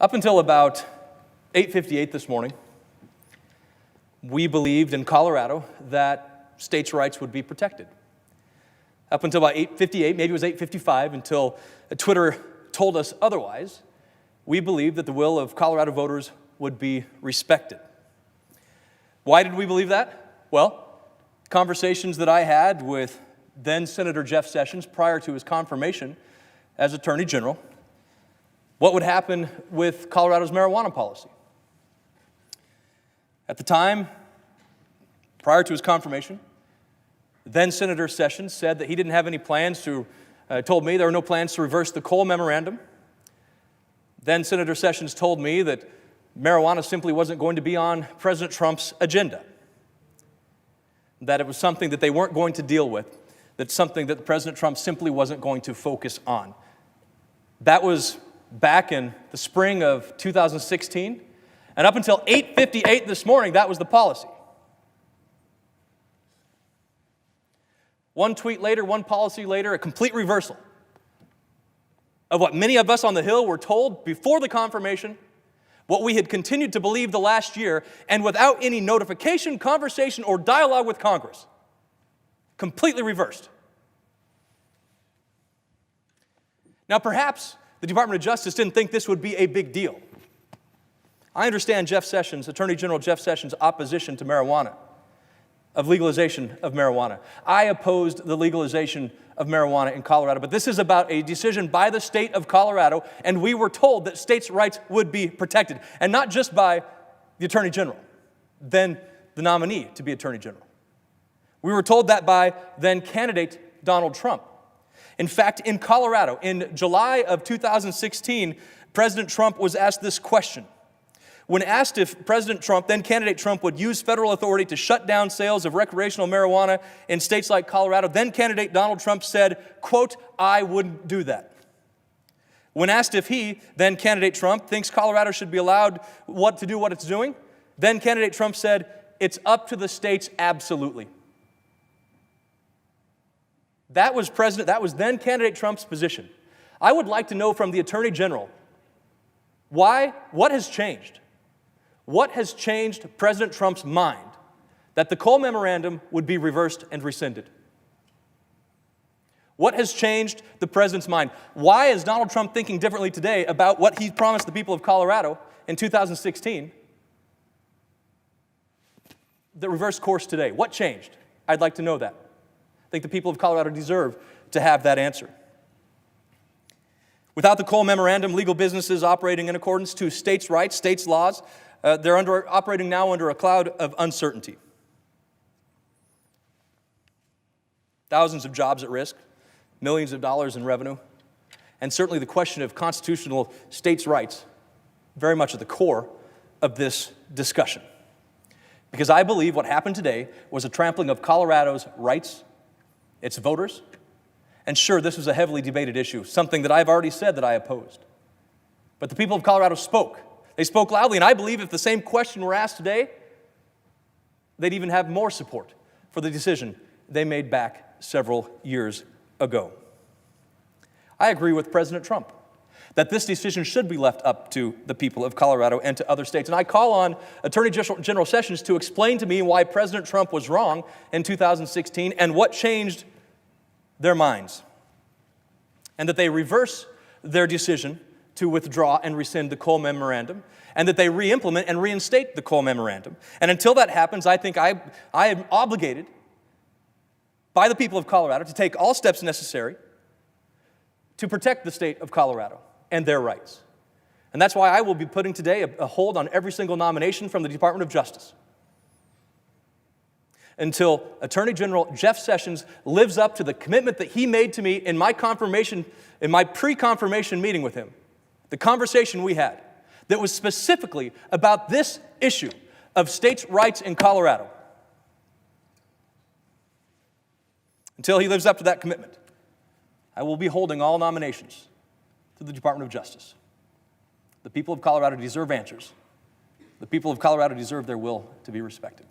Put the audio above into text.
Up until about 8:58 this morning, we believed in Colorado that states' rights would be protected. Up until about 8:58, maybe it was 8:55, until Twitter told us otherwise, we believed that the will of Colorado voters would be respected. Why did we believe that? Well, conversations that I had with then Senator Jeff Sessions prior to his confirmation as Attorney General, what would happen with Colorado's marijuana policy. At the time, prior to his confirmation, then Senator Sessions said that he didn't have any plans told me there were no plans to reverse the Cole Memorandum. Then Senator Sessions told me that marijuana simply wasn't going to be on President Trump's agenda, that it was something that they weren't going to deal with, that's something that President Trump simply wasn't going to focus on. That was back in the spring of 2016, and up until 8:58 this morning, that was the policy. One tweet later, one policy later, a complete reversal of what many of us on the Hill were told before the confirmation, what we had continued to believe the last year, and without any notification, conversation, or dialogue with Congress. Completely reversed. Now, perhaps the Department of Justice didn't think this would be a big deal. I understand Jeff Sessions, Attorney General Jeff Sessions' opposition to marijuana, of legalization of marijuana. I opposed the legalization of marijuana in Colorado, but this is about a decision by the state of Colorado, and we were told that states' rights would be protected, and not just by the Attorney General, then the nominee to be Attorney General. We were told that by then candidate Donald Trump. In fact, in Colorado, in July of 2016, President Trump was asked this question. When asked if President Trump, then candidate Trump, would use federal authority to shut down sales of recreational marijuana in states like Colorado, then candidate Donald Trump said, quote, "I wouldn't do that." When asked if he, then candidate Trump, thinks Colorado should be allowed to do what it's doing, then candidate Trump said, "It's up to the states, absolutely." That was then candidate Trump's position. I would like to know from the Attorney General, what has changed? What has changed President Trump's mind that the Cole Memorandum would be reversed and rescinded? What has changed the president's mind? Why is Donald Trump thinking differently today about what he promised the people of Colorado in 2016? The reverse course today. What changed? I'd like to know that. I think the people of Colorado deserve to have that answer. Without the Cole Memorandum, legal businesses operating in accordance to states' rights, states' laws, they're operating now under a cloud of uncertainty. Thousands of jobs at risk, millions of dollars in revenue, and certainly the question of constitutional states' rights very much at the core of this discussion. Because I believe what happened today was a trampling of Colorado's rights, its voters, and sure, this was a heavily debated issue, something that I've already said that I opposed. But the people of Colorado spoke. They spoke loudly, and I believe if the same question were asked today, they'd even have more support for the decision they made back several years ago. I agree with President Trump that this decision should be left up to the people of Colorado and to other states. And I call on Attorney General Sessions to explain to me why President Trump was wrong in 2016 and what changed their minds, and that they reverse their decision to withdraw and rescind the Cole Memorandum, and that they re-implement and reinstate the Cole Memorandum. And until that happens, I think I am obligated by the people of Colorado to take all steps necessary to protect the state of Colorado and their rights. And that's why I will be putting today a hold on every single nomination from the Department of Justice until Attorney General Jeff Sessions lives up to the commitment that he made to me in my pre-confirmation meeting with him, the conversation we had that was specifically about this issue of states' rights in Colorado. Until he lives up to that commitment, I will be holding all nominations to the Department of Justice. The people of Colorado deserve answers. The people of Colorado deserve their will to be respected.